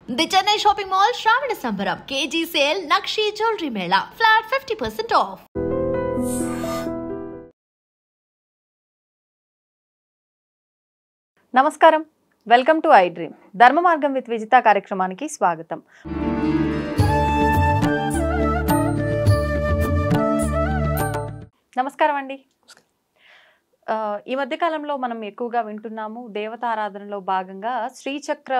The Chennai Shopping Mall Shravana Sambaram KG Sale Nakshi Jewelry Mela Flat 50% off. నమస్కారం, welcome to I dream. ధర్మ మార్గం with Vijitha కార్యక్రమానికి స్వాగతం. నమస్కారం అండి. ఈ మధ్యకాలంలో మనం ఎక్కువగా వింటున్నాము, దేవతారాధనలో భాగంగా శ్రీచక్ర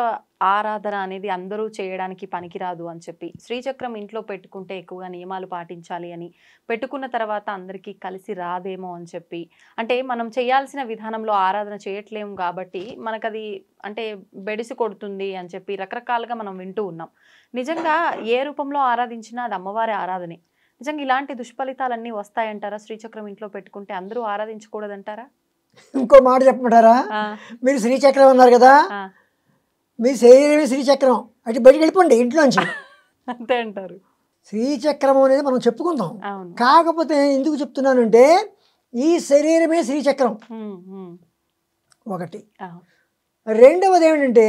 ఆరాధన అనేది అందరూ చేయడానికి పనికిరాదు అని చెప్పి, శ్రీచక్రం ఇంట్లో పెట్టుకుంటే ఎక్కువగా నియమాలు పాటించాలి అని, పెట్టుకున్న తర్వాత అందరికీ కలిసి రాదేమో అని చెప్పి, అంటే మనం చేయాల్సిన విధానంలో ఆరాధన చేయట్లేము కాబట్టి మనకది అంటే బెడిసి కొడుతుంది అని చెప్పి రకరకాలుగా మనం వింటూ ఉన్నాం. నిజంగా ఏ రూపంలో ఆరాధించినా అది అమ్మవారి ఆరాధనే. నిజంగా ఇలాంటి దుష్ఫలితాలన్నీ వస్తాయంటారా? శ్రీచక్రం ఇంట్లో పెట్టుకుంటే అందరూ ఆరాధించకూడదంటారా? ఇంకో మాట చెప్పమంటారా? మీరు శ్రీచక్రం అన్నారు కదా, మీ శరీరమే శ్రీచక్రం, అటు బయటికి వెళ్ళిపోండి ఇంట్లోంచి. అంతే అంటారు. శ్రీచక్రం అనేది మనం చెప్పుకుందాం, కాకపోతే ఎందుకు చెప్తున్నానంటే ఈ శరీరమే శ్రీచక్రం ఒకటి. రెండవది ఏమిటంటే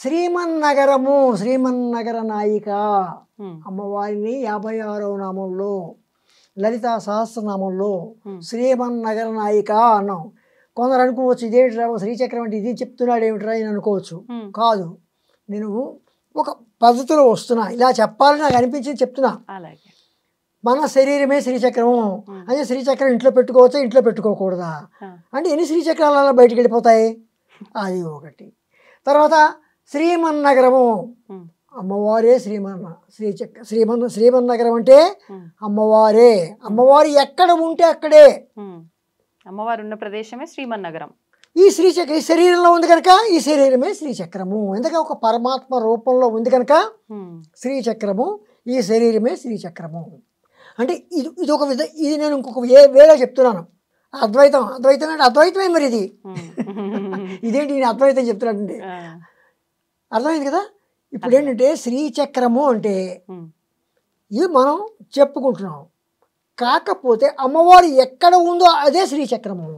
శ్రీమన్నగరము, శ్రీమన్నగర నాయిక అమ్మవారిని 56వ నామంలో, లలితా సహస్రనామంలో శ్రీమన్నగర నాయిక అన్నాం. కొందరు అనుకోవచ్చు ఇదేమిట్రా శ్రీచక్రం అంటే ఇది చెప్తున్నాడు ఏమిట్రా అని అనుకోవచ్చు. కాదు, నేను ఒక పద్ధతిలో వస్తున్నా, ఇలా చెప్పాలని నాకు అనిపించింది చెప్తున్నా. మన శరీరమే శ్రీచక్రం అంటే శ్రీచక్రం ఇంట్లో పెట్టుకోవచ్చా, ఇంట్లో పెట్టుకోకూడదా అంటే ఎన్ని శ్రీచక్రాలు అలా బయటికి వెళ్ళిపోతాయి, అది ఒకటి. తర్వాత శ్రీమన్నగరము, అమ్మవారే శ్రీమన్నగరం అంటే అమ్మవారే. అమ్మవారు ఎక్కడ ఉంటే అక్కడే, అమ్మవారు ఉన్న ప్రదేశమే శ్రీమన్నగరం. ఈ శ్రీచక్రం ఈ శరీరంలో ఉంది కనుక ఈ శరీరమే శ్రీచక్రము. ఎందుకంటే ఒక పరమాత్మ రూపంలో ఉంది కనుక శ్రీచక్రము, ఈ శరీరమే శ్రీచక్రము. అంటే ఇది ఒక ఇది నేను ఇంకొక వేరే చెప్తున్నాను. అద్వైతం అంటే అద్వైతమే మరి ఇది. ఇదేంటి నేను అద్వైతం చెప్తున్నానండి, అర్థమైంది కదా. ఇప్పుడు ఏంటంటే శ్రీచక్రము అంటే ఇది మనం చెప్పుకుంటున్నాం, కాకపోతే అమ్మవారు ఎక్కడ ఉందో అదే శ్రీచక్రము.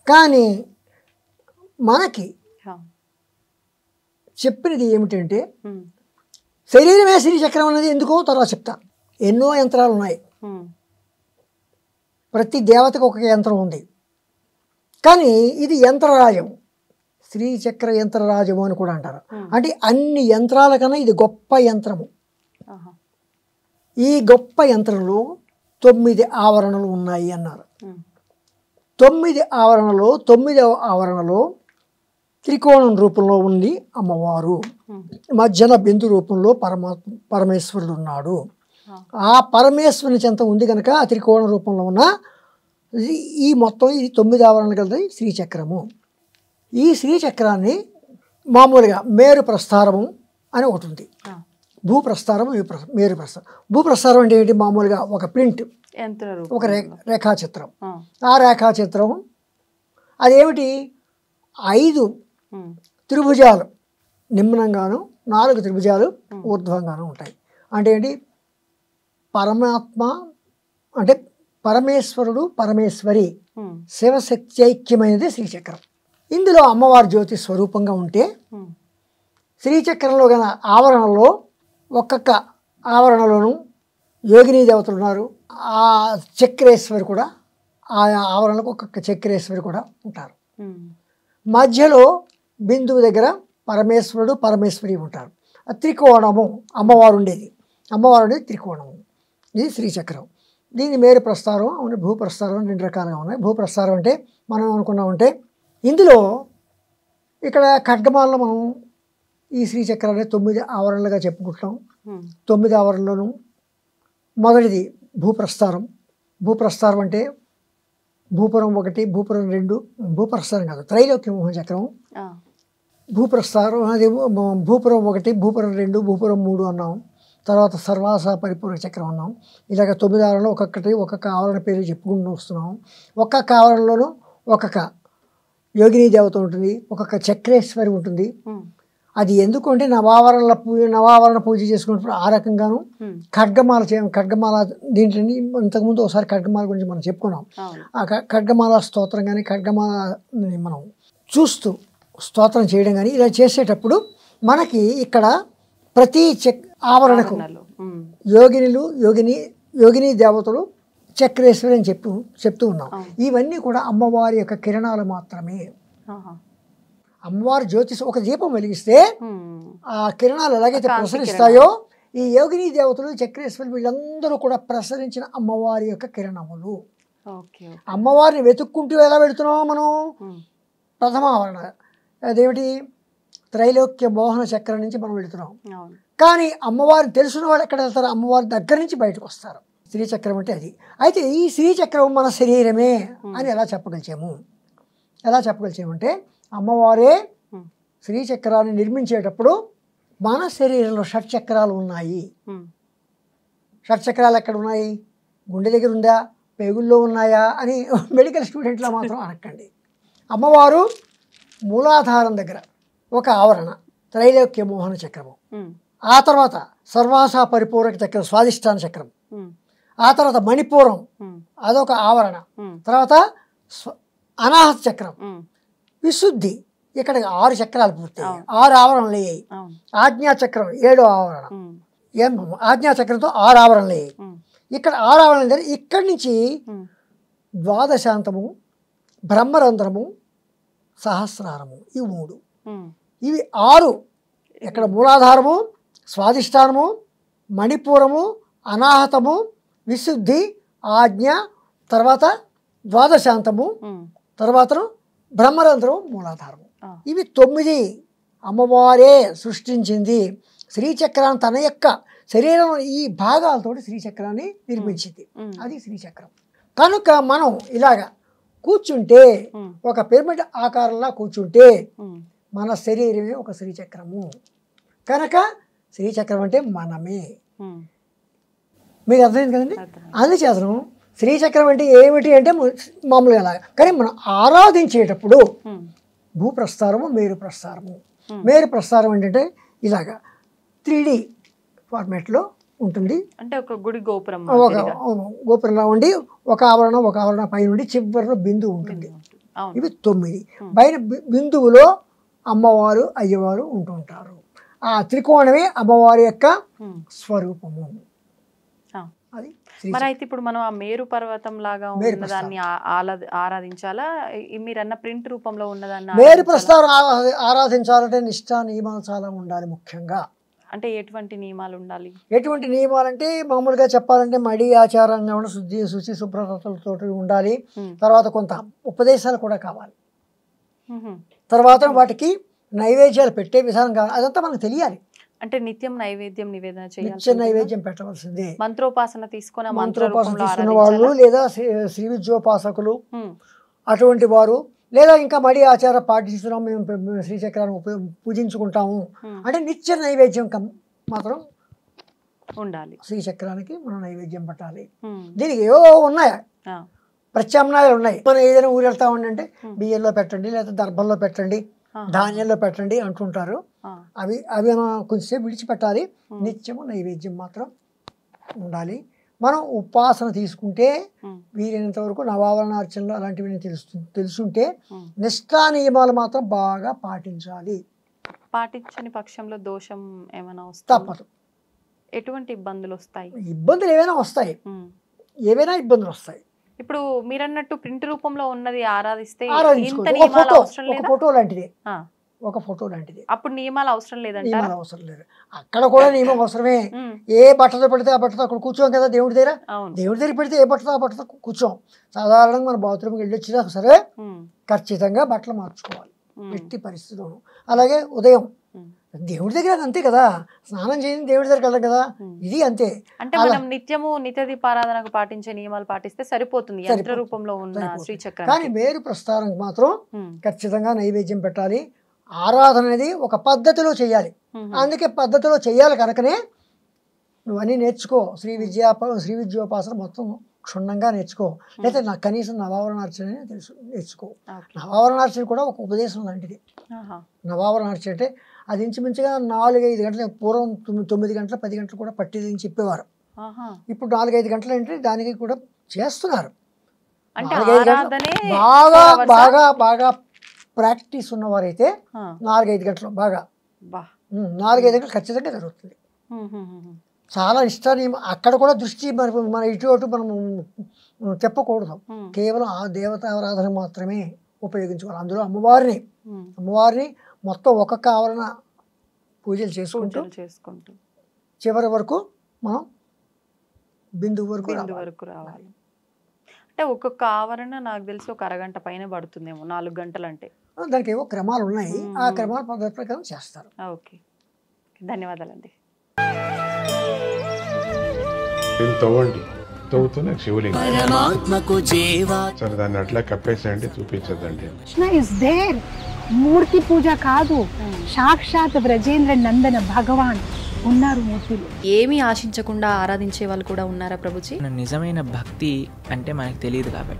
కానీ మనకి చెప్పినది ఏమిటంటే శరీరమే శ్రీచక్రం అనేది ఎందుకో తర్వాత చెప్తా. ఎన్నో యంత్రాలు ఉన్నాయి, ప్రతి దేవతకు ఒక యంత్రం ఉంది, కానీ ఇది యంత్రరాజం, శ్రీచక్ర యంత్రరాజము అని కూడా అంటారు. అంటే అన్ని యంత్రాల కన్నా ఇది గొప్ప యంత్రము. ఈ గొప్ప యంత్రంలో 9 ఆవరణలు ఉన్నాయి అన్నారు. 9 ఆవరణలో 9వ ఆవరణలో త్రికోణం రూపంలో ఉంది అమ్మవారు, మధ్యన బిందు రూపంలో పరమేశ్వరుడు ఉన్నాడు. ఆ పరమేశ్వరుని చెంత ఉంది కనుక ఆ త్రికోణ రూపంలో ఉన్న ఈ మొత్తం ఇది 9 ఆవరణలు కలిసి శ్రీచక్రము. ఈ శ్రీచక్రాన్ని మామూలుగా మేరు ప్రస్థారము అని ఒకటి ఉంది, భూప్రస్థారం, మేరు ప్రస్థారం. భూప్రస్థారం అంటే ఏంటి? మామూలుగా ఒక ప్రింట్, ఒక రేఖాచిత్రం. ఆ రేఖాచిత్రం అదేమిటి? 5 త్రిభుజాలు నిమ్నంగాను, 4 త్రిభుజాలు ఊర్ధ్వంగాను ఉంటాయి. అంటే ఏంటి? పరమాత్మ అంటే పరమేశ్వరుడు, పరమేశ్వరి, శివశక్తి ఐక్యమైనది శ్రీచక్రం. ఇందులో అమ్మవారి జ్యోతి స్వరూపంగా ఉంటే శ్రీచక్రంలో గల ఆవరణలో ఒక్కొక్క ఆవరణలోనూ యోగిని దేవతలు ఉన్నారు. ఆ చక్రేశ్వరి కూడా, ఆ ఆవరణలకు ఒక్కొక్క చక్రేశ్వరి కూడా ఉంటారు. మధ్యలో బిందువు దగ్గర పరమేశ్వరుడు, పరమేశ్వరి ఉంటారు. ఆ త్రికోణము అమ్మవారు ఉండేది త్రికోణము. ఇది శ్రీచక్రం. దీని మేరు ప్రస్థారం, భూప్రస్థారం 2 రకాలుగా ఉన్నాయి. భూప్రస్థారం అంటే మనం అనుకున్నామంటే ఇందులో ఇక్కడ ఖడ్గమాలలో మనం ఈ శ్రీచక్రాన్ని 9 ఆవరణలుగా చెప్పుకుంటాం. 9 ఆవరణలోనూ మొదటిది భూప్రస్థారం. భూప్రస్థారం అంటే భూపురం 1, భూపురం 2, భూప్రస్థారం కాదు, త్రైలోక్య మోహన చక్రం. భూప్రస్థారం అది భూపురం 1, భూపురం 2, భూపురం 3 అన్నాం. తర్వాత సర్వాస పరిపూర్ణ చక్రం అన్నాం. ఇలాగ 9 ఆవరణలో ఒక్కొక్క ఆవరణ పేరు చెప్పుకుంటూ వస్తున్నాం. ఒక్కొక్క ఆవరణలోనూ ఒక్కొక్క యోగిని దేవత ఉంటుంది, ఒక్కొక్క చక్రేశ్వరి ఉంటుంది. అది ఎందుకు అంటే నవావరణ పూజ చేసుకున్నప్పుడు ఆ రకంగాను ఖడ్గమాల దీంట్లో ఇంతకుముందు ఒకసారి ఖడ్గమాల గురించి మనం చెప్పుకున్నాం. ఆ ఖడ్గమాల స్తోత్రం కానీ ఖడ్గమాలని మనం చూస్తూ స్తోత్రం చేయడం కానీ ఇలా చేసేటప్పుడు మనకి ఇక్కడ ప్రతి ఆవరణకు యోగిని దేవతలు చక్రేశ్వరి అని చెప్తూ ఉన్నాం. ఇవన్నీ కూడా అమ్మవారి యొక్క కిరణాలు మాత్రమే. అమ్మవారి జ్యోతిష్ ఒక దీపం వెలిగిస్తే ఆ కిరణాలు ఎలాగైతే ప్రసరిస్తాయో ఈ యోగిని దేవతలు చక్రేశ్వరి వీళ్ళందరూ కూడా ప్రసరించిన అమ్మవారి యొక్క కిరణములు. అమ్మవారిని వెతుక్కుంటూ ఎలా వెళుతున్నాం మనం? ప్రథమ ఆవరణ అదేమిటి త్రైలోక్య మోహన చక్రం నుంచి మనం వెళుతున్నాం. కానీ అమ్మవారిని తెలుసున్న వాళ్ళు ఎక్కడ వెళ్తారు? అమ్మవారి దగ్గర నుంచి బయటకు వస్తారు. శ్రీచక్రం అంటే అది. అయితే ఈ శ్రీచక్రం మన శరీరమే అని ఎలా చెప్పగలిచామంటే అమ్మవారే శ్రీచక్రాన్ని నిర్మించేటప్పుడు మన శరీరంలో షట్చక్రాలు ఉన్నాయి. షట్చక్రాలు ఎక్కడ ఉన్నాయి? గుండె దగ్గర ఉందా, పేగుల్లో ఉన్నాయా అని మెడికల్ స్టూడెంట్లా మాత్రం అనకండి. అమ్మవారు మూలాధారం దగ్గర ఒక ఆవరణ త్రైలోక్య మోహన చక్రము, ఆ తర్వాత సర్వాస పరిపూరక చక్రం స్వాదిష్టాన చక్రం, ఆ తర్వాత మణిపూరం అదొక ఆవరణ, తర్వాత అనాహత చక్రం, విశుద్ధి ఇక్కడ 6 చక్రాలు పూర్తయ్యాయి, 6 ఆవరణలు అయ్యాయి. ఆజ్ఞాచక్రం 7వ ఆవరణ, ఆజ్ఞాచక్రంతో 6 ఆవరణలు అయ్యాయి. ఇక్కడ 6 ఆవరణలు ఇక్కడి నుంచి ద్వాదశాంతము, బ్రహ్మరంధ్రము, సహస్రారము, ఈ 3 ఇవి 6. ఇక్కడ మూలాధారము, స్వాదిష్టానము, మణిపూరము, అనాహతము, విశుద్ధి, ఆజ్ఞ, తర్వాత ద్వాదశాంతము, తర్వాత బ్రహ్మరంధ్రం, మూలాధారము. ఇవి 9 అమ్మవారే సృష్టించింది. శ్రీచక్రాన్ని తన యొక్క శరీరం ఈ భాగాలతోటి శ్రీచక్రాన్ని నిర్మించింది. అది శ్రీచక్రం. కనుక మనం ఇలాగా కూర్చుంటే ఒక పిరమిడ్ ఆకారంలో కూర్చుంటే మన శరీరమే ఒక శ్రీచక్రము. కనుక శ్రీచక్రం అంటే మనమే. మీకు అర్థమైంది కదండి? అందుచేతను శ్రీచక్రం అంటే ఏమిటి అంటే మామూలుగా అలాగా. కానీ మనం ఆరాధించేటప్పుడు భూప్రస్థారము, మేరు ప్రస్థారము. మేరు ప్రస్థారం ఏంటంటే ఇలాగా 3D ఫార్మాట్లో ఉంటుంది. అంటే ఒక గుడి గోపురం, ఒక గోపురంలో ఉండి ఒక ఆవరణ పై నుండి చివరిలో బిందువు ఉంటుంది. ఇవి 9. పైన బిందువులో అమ్మవారు అయ్యవారు ఉంటుంటారు. ఆ త్రికోణమే అమ్మవారి యొక్క స్వరూపము. అది మరి అయితే ఇప్పుడు మనం ఆ మేరు పర్వతం లాగా ఉన్నదాన్ని ఆరాధించాలా? మీరన్న ప్రింట్ రూపంలో ఉన్నదాన్ని మేరు ప్రస్థానం ఆరాధించాలంటే నిష్ఠా నియమాలు చాలా ఉండాలి. ముఖ్యంగా అంటే ఎటువంటి నియమాలు ఉండాలి? ఎటువంటి నియమాలంటే మామూలుగా చెప్పాలంటే మడి ఆచారంగా ఉన్న శుచి శుభ్రతలతో ఉండాలి. తర్వాత కొంత ఉపదేశాలు కూడా కావాలి. తర్వాత వాటికి నైవేద్యాలు పెట్టే విధానం కావాలి. అదంతా మనకు తెలియాలి. అంటే నిత్యం నైవేద్యం నివేదన చేయాలి. నిత్యం నైవేద్యం పెట్టవలసిందే. మంత్రోపాసన తీసుకున్న వాళ్ళు లేదా శ్రీ విద్యోపాసకులు అటువంటి వారు, లేదా ఇంకా మడి ఆచారం పాటిస్తున్నాం మేము శ్రీచక్రాన్ని పూజించుకుంటాము అంటే నిత్య నైవేద్యం మాత్రం ఉండాలి. శ్రీచక్రానికి మనం నైవేద్యం పెట్టాలి. దీనికి ఏవో ఉన్నాయా ప్రత్యామ్నాయాలు ఉన్నాయి. మనం ఏదైనా ఊరు వెళ్తా ఉండంటే బియ్యంలో పెట్టండి, లేదా దర్భల్లో పెట్టండి, ధాన్యంలో పెట్టండి అంటుంటారు. అవి కొంచెంసేపు విడిచిపెట్టాలి. నిత్యము నైవేద్యం మాత్రం ఉండాలి. మనం ఉపాసన తీసుకుంటే వీలైనంత వరకు నవావరణార్చనలు అలాంటివి తెలుసుంటే నిష్ఠా నియమాలు మాత్రం బాగా పాటించాలి. పాటించని పక్షంలో దోషం ఏమైనా వస్తే తప్పదు. ఎటువంటి ఇబ్బందులు వస్తాయి? ఇబ్బందులు ఏవైనా వస్తాయి. ఇప్పుడు మీరన్నట్టు ప్రింట్ రూపంలో ఉన్నది ఆరాధిస్తే ఒక ఫోటో లాంటిది అప్పుడు నియమాలు అవసరం లేదంటే అవసరం లేదు. అక్కడ కూడా నియమం అవసరమే. ఏ బట్టతో పెడితే ఆ బట్టతో అక్కడ కూర్చోం కదా. దేవుడి దగ్గర పెడితే ఏ బట్టతో ఆ బట్టతో కూర్చోం. సాధారణంగా మన బాత్రూమ్కి వెళ్ళి వచ్చినా సరే ఖచ్చితంగా బట్టలు మార్చుకోవాలి ఎట్టి పరిస్థితుల్లోనూ. అలాగే ఉదయం దేవుడి దగ్గర అంతే కదా, స్నానం చేయండి దేవుడి దగ్గరికి వెళ్ళదు కదా, ఇది అంతే. అంటే మనం నిత్యము నిత్య దీపారాధనకు పాటించే నియమాలు పాటిస్తే సరిపోతుంది యంత్ర రూపంలో ఉన్న శ్రీచక్రం. కానీ మేరు ప్రస్థానానికి మాత్రం ఖచ్చితంగా నైవేద్యం పెట్టాలి. ఆరాధన అనేది ఒక పద్ధతిలో చేయాలి. అందుకే పద్ధతిలో చేయాలి కనుకనే నువ్వు అన్నీ నేర్చుకో. శ్రీ విద్యోపాసన మొత్తం క్షుణ్ణంగా నేర్చుకో. లేదా నాకు కనీసం నవావరణార్చన నేర్చుకో. నవావరణార్చన కూడా ఒక ఉపదేశం లాంటిది. నవావరణార్చన అంటే అది ఇంచుమించుగా 4-5 గంటలు, పూర్వం 9 గంటలు 10 గంటలు కూడా పట్టేది అని చెప్పేవారు. ఇప్పుడు 4-5 గంటలు అంటే దానికి కూడా చేస్తున్నారు. 4-5 గంటలు బాగా ప్రాక్టీస్ ఉన్నవారైతే 4-5 గంటలు బాగా 4-5 గంటలు ఖచ్చితంగా జరుగుతుంది. చాలా ఇష్టాన్ని అక్కడ కూడా దృష్టి మన ఇటు అటు మనం చెప్పకూడదు. కేవలం ఆ దేవతారాధన మాత్రమే ఉపయోగించుకోవాలి. అందులో అమ్మవారిని మొత్తం ఒక్కొక్క ఆవరణ పూజలు చేసుకుంటూ చివరి వరకు మనం బిందువు వరకు రావాలి. అంటే ఒక్కొక్క ఆవరణ నాకు తెలిసి ఒక అరగంట పైన పడుతుందేమో, 4 గంటలు అంటే. దానికి ఏవో క్రమాలు ఉన్నాయి, ఆ క్రమాల పద్ధతి ప్రకారం చేస్తారు. ఓకే, ధన్యవాదాలండి. తవ్వండి, తవ్వుతూనే శివలింగం సరే దాన్ని అట్లా కప్పేసేయండి, చూపించదండి. మూర్తి పూజ కాదు, సాక్షాత్ బ్రజేంద్ర నందన భగవాన్ ఉన్నారు మూర్తులు. ఏమీ ఆశించకుండా ఆరాధించే వాళ్ళు కూడా ఉన్నారా ప్రభుజీ? నిజమైన భక్తి అంటే మనకు తెలియదు కాబట్టి